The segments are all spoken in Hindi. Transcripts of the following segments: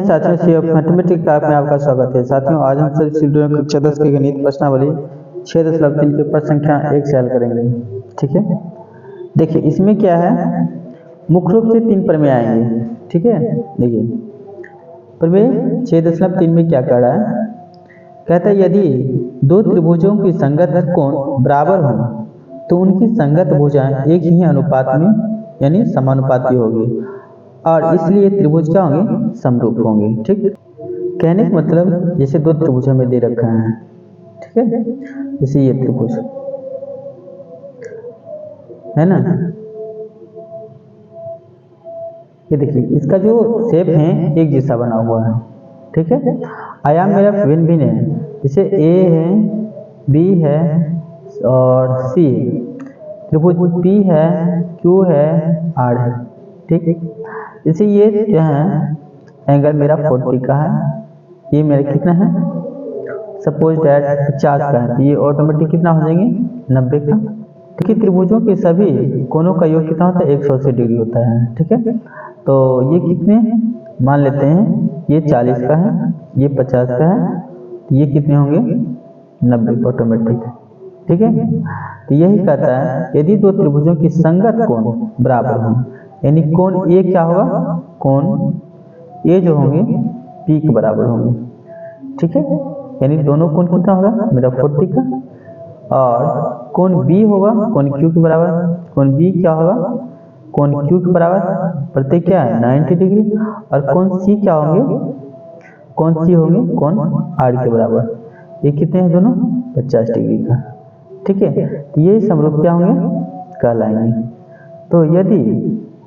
साथियों सी ऑफ मैथमेटिक्स क्लास में आपका स्वागत है। साथियों आज हम सभी स्टूडेंट कक्षा 10 के गणित प्रश्नावली 6.3 के प्रश्न संख्या 1 से हल करेंगे। ठीक है, देखिए इसमें क्या है, मुख्य रूप से 3 प्रमेय आएंगे। ठीक है, देखिए प्रमेय 6.3 में क्या कह रहा है, कहता है यदि दो त्रिभुजों की संगत कोण बराबर हो तो उनकी संगत भुजाएं एक ही अनुपात में यानी समानुपाती होगी और इसलिए त्रिभुज क्या होंगे, समरूप होंगे। ठीक, कहने का मतलब जैसे दो त्रिभुजों में दे रखा है, ठीक है, जैसे ये त्रिभुज है ना, ये देखिए इसका जो शेप है एक जैसा बना हुआ है। ठीक है, आयाम मेरा भिन्न भिन्न है, जैसे ए है, बी है और सी है, त्रिभुज पी है, क्यू है, आर है। ठीक है, जैसे ये जो है एंगल मेरा 40 का है, ये मेरा कितना है, सपोज दैट 50 का है, तो ये ऑटोमेटिक कितना हो जाएंगे, 90 का। ठीक है, त्रिभुजों के सभी कोणों का योग कितना होता है, 180 डिग्री होता है। ठीक है, तो ये कितने मान लेते हैं, ये 40 का है, ये 50 का है, ये कितने होंगे, 90 ऑटोमेटिक। ठीक है, तो यही कहता है यदि दो त्रिभुजों की संगत कोण बराबर हो, यानी कोण ए क्या होगा, कोण ए जो होंगे पी के बराबर होंगे। ठीक है, यानी दोनों कोण कितना होगा, मेरा 40 का, और कोण बी होगा कोण क्यू के बराबर, कोण बी क्या होगा, कोण क्यू के बराबर, प्रत्येक क्या है 90 डिग्री, और कोण सी क्या होंगे, कोण सी होंगे कोण आर के बराबर, ये कितने हैं दोनों, 50 डिग्री का। ठीक है, तो ये समरूप क्या होंगे, कहलाएंगे। तो यदि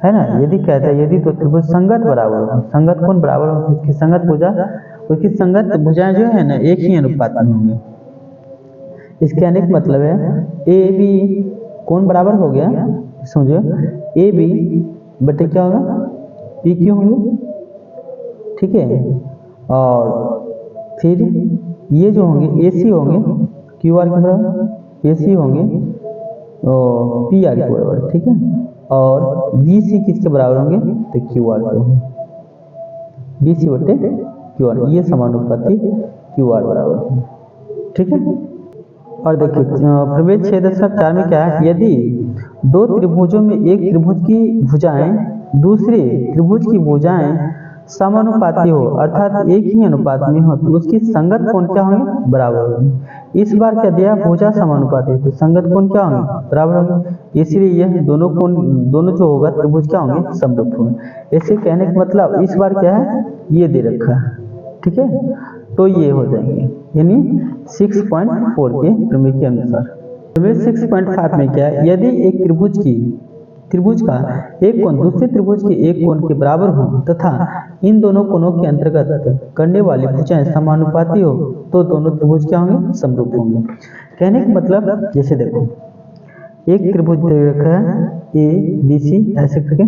है ना, यदि कहता है यदि तो त्रिभुज संगत बराबर हो, संगत कोण बराबर हो, उसकी संगत भुजा, उसकी संगत भुजाएं जो है ना एक ही अनुपात में होंगे। इसके कहने का मतलब है ए बी कोण बराबर हो गया, समझो ए बी बटे क्या होगा, पी क्यू होंगे। ठीक है, और फिर ये जो होंगे ए सी होंगे क्यू आर के बराबर, ए सी होंगे और पी आर के बराबर। ठीक है, और बी सी किसके बराबर होंगे, तो क्यू आर के होंगे, बी सी बटे क्यू आर, ये समानुपाती क्यू आर बराबर होंगे। ठीक है, और देखिए प्रमेय 6.4 में क्या है, यदि दो त्रिभुजों में एक त्रिभुज की भुजाएं दूसरे त्रिभुज की भुजाएं समानुपाती हो अर्थात एक ही अनुपात में हो तो उसकी संगत कोण क्या होंगे, बराबर होंगे। इस बार क्या दिया, भुजा समानुपाती, तो संगत कोण क्या होंगे, बराबर होंगे, इसलिए यह दोनों कोण दोनों जो होगा त्रिभुज क्या होंगे, समरूप होंगे। ऐसे कहने का मतलब इस बार क्या है, ये दे रखा है। ठीक है, तो ये हो जाएंगे, यानी 6.4 के प्रमेय के अनुसार। प्रमेय 6.5 में क्या है, यदि एक त्रिभुज का एक कोण दूसरे त्रिभुज के एक कोण के बराबर हो तथा इन दोनों कोणों के अंतर्गत करने वाली भुजाएं समानुपाती हो तो दोनों त्रिभुज क्या होंगे, समरूप होंगे। कहने का मतलब जैसे देखो एक त्रिभुज दे रखा है ए बी सी ऐसे करके,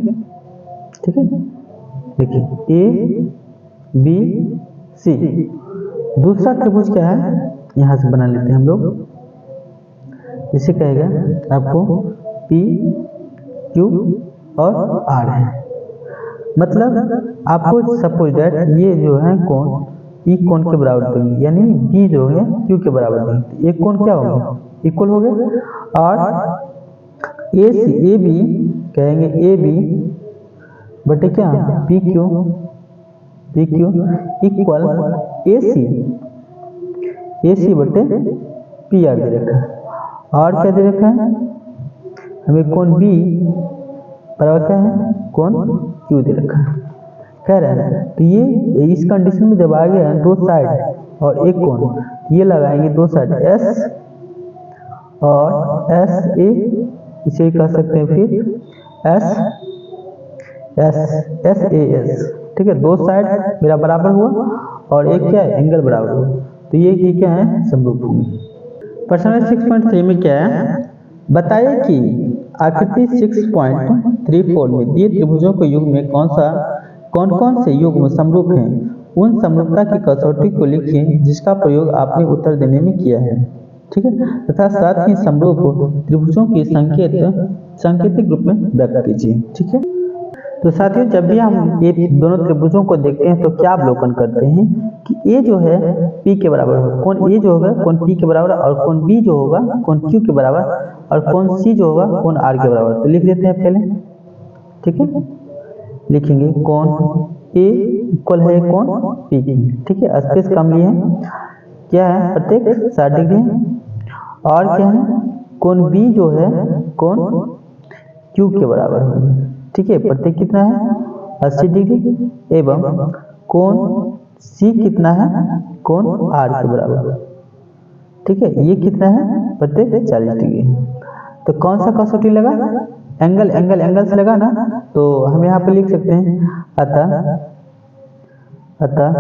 ठीक है, देखिए ए बी सी, दूसरा त्रिभुज क्या है, यहां से बना लेते हैं हम लोग, इसे कहेगा आपको पी क्यू और आर है। मतलब आपको सपोज दैट ये जो है कोण ई कोण के बराबर देंगे, यानी बी जो है क्यू के बराबर देंगे, एक कोण क्या होगा, इक्वल हो गए, और ए सी ए बी कहेंगे ए बी बटे क्या पी क्यू इक्वल ए सी बटे पी आर दे रखा है, और क्या दे रखा है हमें, कोण बी बराबर क्या है, कोण क्यू दे रखा है, कह रहा है। तो ये इस कंडीशन में जब आ गया दो साइड और एक कोण, ये लगाएंगे दो साइड एस और एस ए, इसे कह सकते हैं फिर एस ए एस। ठीक है, दो साइड मेरा बराबर हुआ और एक क्या है, एंगल बराबर हुआ, तो ये क्या है, समरूप होंगे। प्रश्न 6.3 में क्या है, बताइए कि आकृति 6.34 में दिए त्रिभुजों के युग में कौन कौन से युग्म समरूप हैं, उन समरूपता की कसौटी को लिखिए जिसका प्रयोग आपने उत्तर देने में किया है। ठीक है, तथा साथ ही समरूप त्रिभुजों की सांकेतिक रूप में व्यक्त कीजिए। ठीक है, तो साथियों जब भी हम ये दोनों त्रिभुजों को देखते हैं तो क्या अवलोकन करते हैं कि ए जो है पी के बराबर होगा, कोण ए जो होगा कोण पी के बराबर, और कोण बी जो होगा कोण क्यू के बराबर, और कोण सी जो होगा कोण आर के बराबर। तो लिख देते हैं पहले, ठीक है, लिखेंगे कोण ए इक्वल है कोण पी की, ठीक है, स्पेस कम लिए हैं, क्या है प्रत्येक 60 डिग्री है, और क्या है कोण बी जो है कोण क्यू के बराबर होगी, ठीक है, प्रत्येक कितना है 80 डिग्री, एवं कोण सी कितना है कोण आर के बराबर, ठीक है, ये कितना है प्रत्येक 40 डिग्री। तो कौन सा कसौटी लगा, एंगल एंगल एंगल से लगा ना, तो हम यहाँ पे लिख सकते हैं अतः अतः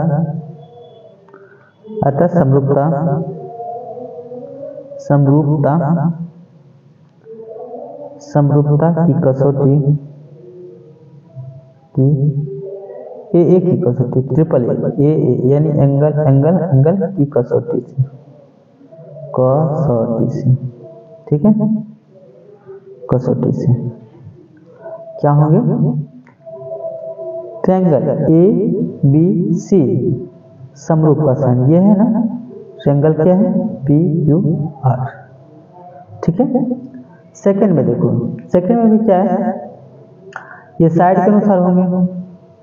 अतः समरूपता समरूपता समरूपता की कसौटी की ए की कसौटी ट्रिपल ए यानी एंगल एंगल एंगल की कसौटी से, ठीक है, कसौटी से क्या होंगे ट्रायंगल ए बी सी समरूप का साइन ये है ना, ट्रायंगल क्या है पी क्यू आर, ठीक है। सेकंड में देखो, सेकंड में भी क्या है, ये साइड के अनुसार होंगे,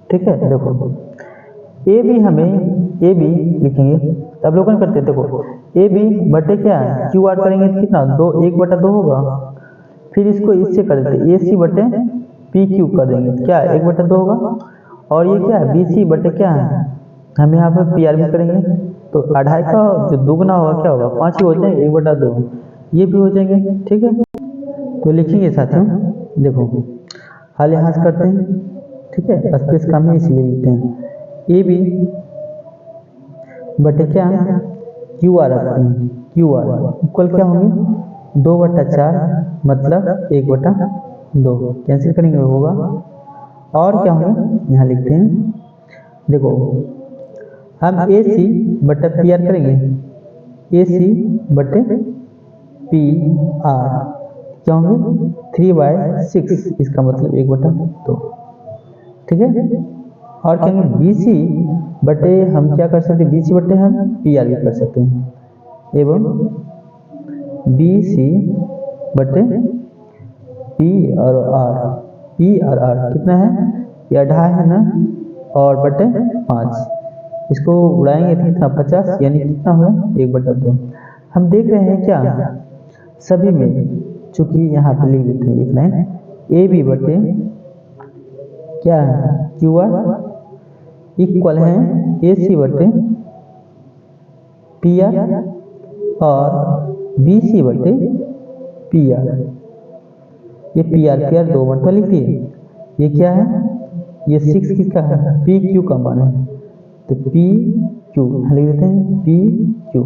ठीक है। देखो ए बी हमें ए बी लिखेंगे, अवलोकन करते हैं, देखो ए बी बटे क्या है क्यू आर करेंगे तो कितना 2 1/2 होगा, फिर इसको इससे कर देते ए सी बटे पी क्यू कर देंगे, क्या 1/2 होगा, और ये क्या है बी सी बटे क्या है, हम यहाँ पे पी आर भी करेंगे तो 2.5 का जो दुगना होगा क्या होगा 5 ही हो जाएंगे, 1/2 ये भी हो जाएंगे, ठीक है। तो लिखेंगे साथियों, देखो हल यहाँ से करते हैं, ठीक है, स्पेस कम है इसलिए लिखते हैं ए बी बटे क्या क्यू आर रखते हैं, क्यू आर इक्वल क्या होंगे 2/4 मतलब 1/2 कैंसिल करेंगे होगा, और क्या होंगे यहाँ लिखते हैं, देखो हम ए सी बटे पी आर करेंगे, ए सी बटे पी आर क्या होंगे 3/6, इसका मतलब 1/2, ठीक है। और क्या होंगे बी सी बटे हम क्या कर सकते हैं, बी सी बटे हम पी आर भी कर सकते हैं, एवं बी सी बटे पी और आर कितना है ये 2.5 है ना, और बटे 5 इसको उड़ाएंगे तो कितना 50 यानी कितना हुआ 1/2। हम देख रहे हैं क्या सभी में, चूंकि यहाँ पे लिख देते हैं एक लाइन ए बी बटे क्या है क्यू आर इक्वल है ए सी बटे पी आर और बी सी बटे पी आर, ये पी आर 2 मतलब लिख दिए, ये क्या है ये 6 किसका है पी क्यू का मान है, तो पी क्यू लिख देते हैं पी क्यू,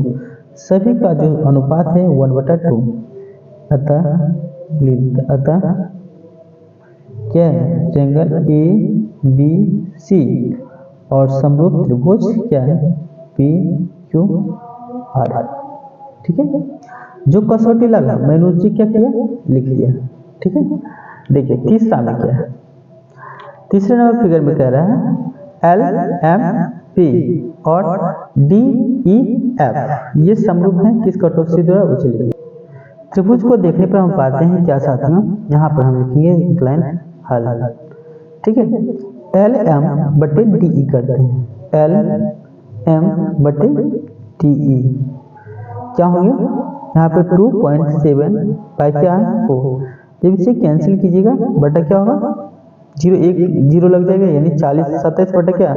सभी का जो अनुपात है 1/2, अतः क्या है ट्रायंगल ए बी सी और समरूप त्रिभुज क्या है पी क्यू आर, ठीक है। जो कसौटी लगा मैंने उससे क्या किया लिख लिया, ठीक है। देखिए तीसरा में क्या है, तीसरे नंबर फिगर में कह रहा है एल एम पी और डी ई एफ ये समरूप है किस कसौटी द्वारा उसे लिखिए। त्रिभुज को देखने पर हम पाते हैं क्या साथियों, यहाँ पर हम लिखेंगे इंक्लाइन हल, ठीक है। एल एम बटे डी ई करते हैं, एल एम बटे डी ई क्या होंगे यहाँ पे 2.7 बाई क्या है 4, जब इसे कैंसिल कीजिएगा बटा क्या होगा 0 लग जाएगा, यानी 40 27 बटे क्या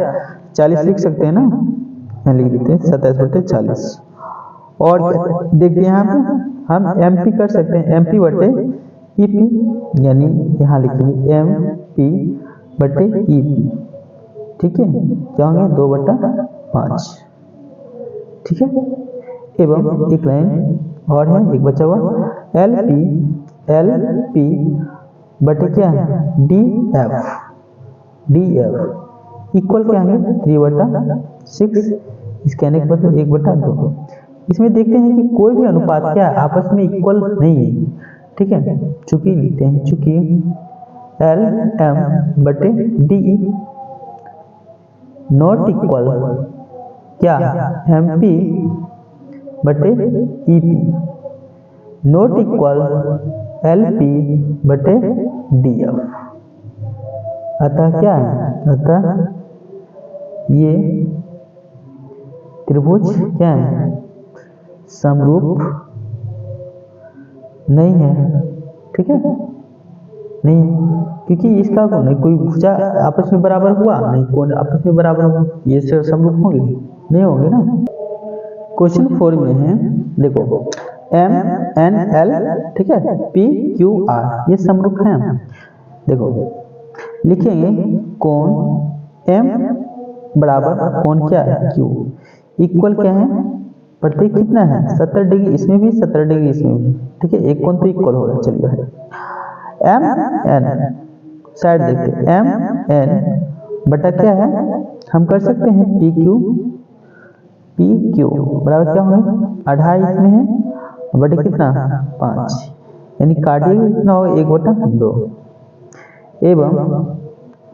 40 लिख सकते हैं ना, यहाँ लिख देते हैं 27 बटे 40, और देखते हैं यहाँ पे हम एम पी कर सकते हैं, एम पी बटे ई पी यानी यहाँ लिखेंगे एम पी बटे ई पी, ठीक है, क्या होंगे 2/5, ठीक है। एवं एक लाइन और है एक बचा हुआ एल पी बटे क्या है डी एफ इक्वल क्या है 3/6, इसके आने के बदले 1/2। इसमें देखते हैं कि कोई भी अनुपात क्या आपस में इक्वल नहीं है, ठीक है, चूंकि लिखते हैं चूंकि एल एम बटे डी नॉट इक्वल क्या एम पी बटे E P not equal L P बटे डी एफ। अतः क्या है, अतः ये त्रिभुज क्या है, समरूप नहीं है। ठीक है, नहीं, क्योंकि इसका नहीं कोई भुजा आपस में बराबर हुआ, नहीं कौन आपस में बराबर हुआ, ये समरूप होंगे नहीं होंगे ना। क्वेश्चन 4 में है, देखो एम एन एल, ठीक है, पी क्यू आर ये समरूप हैं। देखो लिखेंगे कोण एम बराबर कोण क्या है क्यू इक्वल क्या है, प्रत्येक कितना है 70 डिग्री, इसमें भी 70 डिग्री इसमें भी। ठीक है, एक कोण तो इक्वल होगा। चलिए एम एन साइड देखते, एम एन बटा क्या है, हम कर सकते हैं पी क्यू बराबर क्या होगा 2.5 इसमें है बटे कितना 5, यानी काटिए कितना होगा 1/2। एवं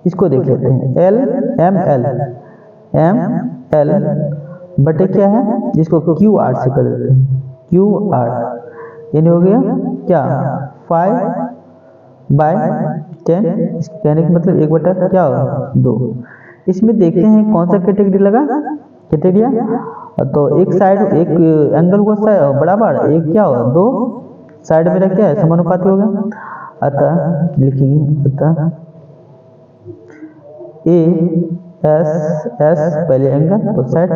इसको देख लेते हैं एल एम एल बटे क्या है, जिसको क्यू आर से कर देते हैं क्यू आर, यानी हो गया क्या 5/10, कहने का मतलब 1/2 क्या होगा 2। इसमें देखते हैं कौन सा कैटेगरी लगा, कैटेगरिया, तो एक साइड एक एंगल हुआ बराबर, एक क्या होगा 2 साइड मेरा क्या है समानुपाती होगा। अतः लिखेंगे अतः ए एस एस पहले एंगल तो साइड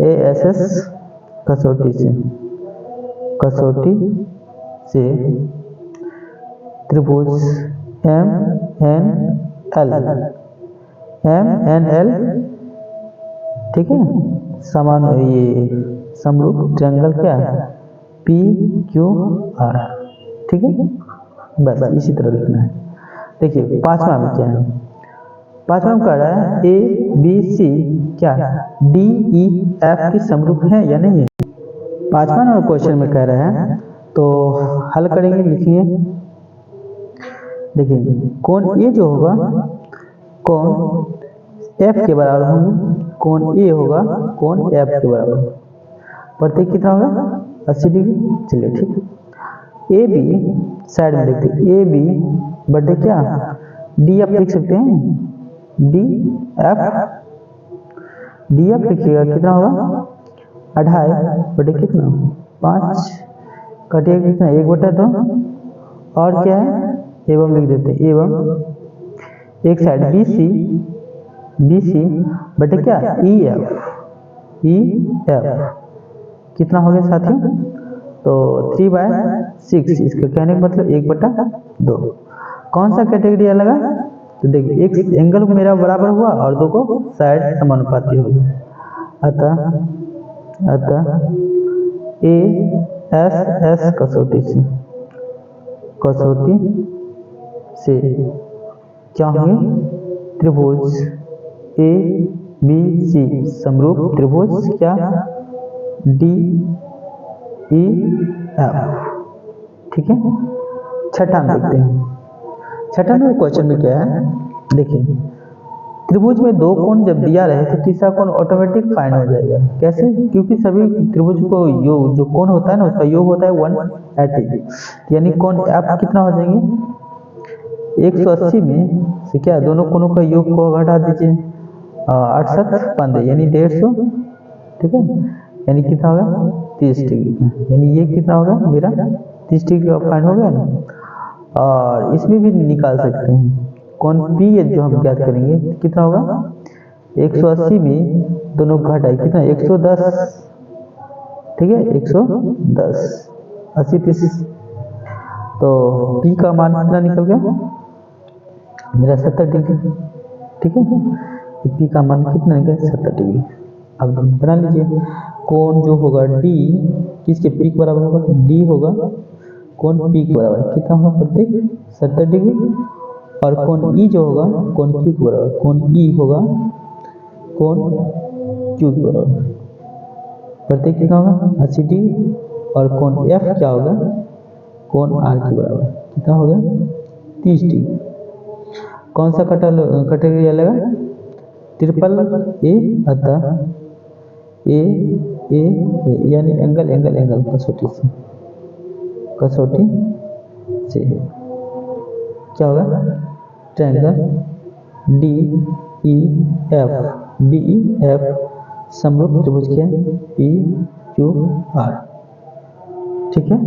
ए एस एस कसौटी से त्रिभुज एम एन एल ठीक है समान ये समरूप ट्रायंगल क्या है पी क्यू आर। ठीक है, बस इसी तरह लिखना है। देखिए 5वां में क्या है, 5वां में कह रहा है ए बी सी क्या डी ई एफ की समरूप है या नहीं है। 5वां नंबर क्वेश्चन में कह रहा है, तो हल करेंगे, लिखिए। देखिए कोण ए जो होगा कोण एफ के बराबर होंगे, कोण ए होगा कोण एफ के बराबर, प्रत्येक कितना होगा 80 डिग्री। चलिए ठीक है, ए बी साइड में देखते ए बी बटे क्या डी एफ लिख सकते हैं, डी एफ लिखिएगा कितना होगा 2.5 बटे कितना 5, कटिएगा कितना 1/2, और क्या है एवं लिख देते हैं, एवं एक साइड बी सी बटे क्या ई एफ कितना हो गया साथियों, तो 3/6, इसका कहने का मतलब 1/2। कौन सा कैटेगरी लगा, तो देखिए एक एंगल को मेरा बराबर हुआ और दो को साइड समानुपाती होगी। अतः ए एस कसौटी से क्या होंगे त्रिभुज ए बी सी समरूप त्रिभुज क्या डी ई एफ। ठीक है, छठा में देखते हैं। छठा नंबर क्वेश्चन में क्या है, देखिए त्रिभुज में दो कोण जब दिया रहे तो तीसरा कोण ऑटोमेटिक फाइंड हो जाएगा। कैसे, क्योंकि सभी त्रिभुज को योग जो कोण होता है ना उसका योग होता है 180, यानी कोण एफ कितना हो जाएंगे 180 में से क्या दोनों कोणों का योग को घटा दीजिए 8/7 यानी 150। ठीक है, यानी कितना होगा 30 डिग्री, यानी ये कितना होगा मेरा 30 डिग्री का फाइंड हो गया ना। और इसमें भी निकाल सकते हैं कोण पी जो हम ज्ञात करेंगे कितना होगा 180 में दोनों का घटाई कितना 110। ठीक है, 110 80 30, तो पी का मान कितना निकल गया मेरा 70 डिग्री। ठीक है, पी का मान कितना निकला 70 डिग्री। अब बना लीजिए कोण जो होगा डी किसके पी के बराबर होगा, डी होगा कोण पी के बराबर कितना होगा प्रत्येक 70 डिग्री, और कोण ई जो होगा कोण क्यू के बराबर, कोण ई होगा कोण क्यू के बराबर प्रत्येक कितना होगा 80 डिग्री, और कोण एफ क्या होगा कोण आर के बराबर कितना होगा 30 डिग्री। कौन सा कैटेगरी अलग है? ट्रिपल ए, अतः ए ए यानी एंगल एंगल एंगल कसौटी से क्या होगा? ट्रायंगल डी ई एफ समरूप त्रिभुज के पी क्यू आर। ठीक है।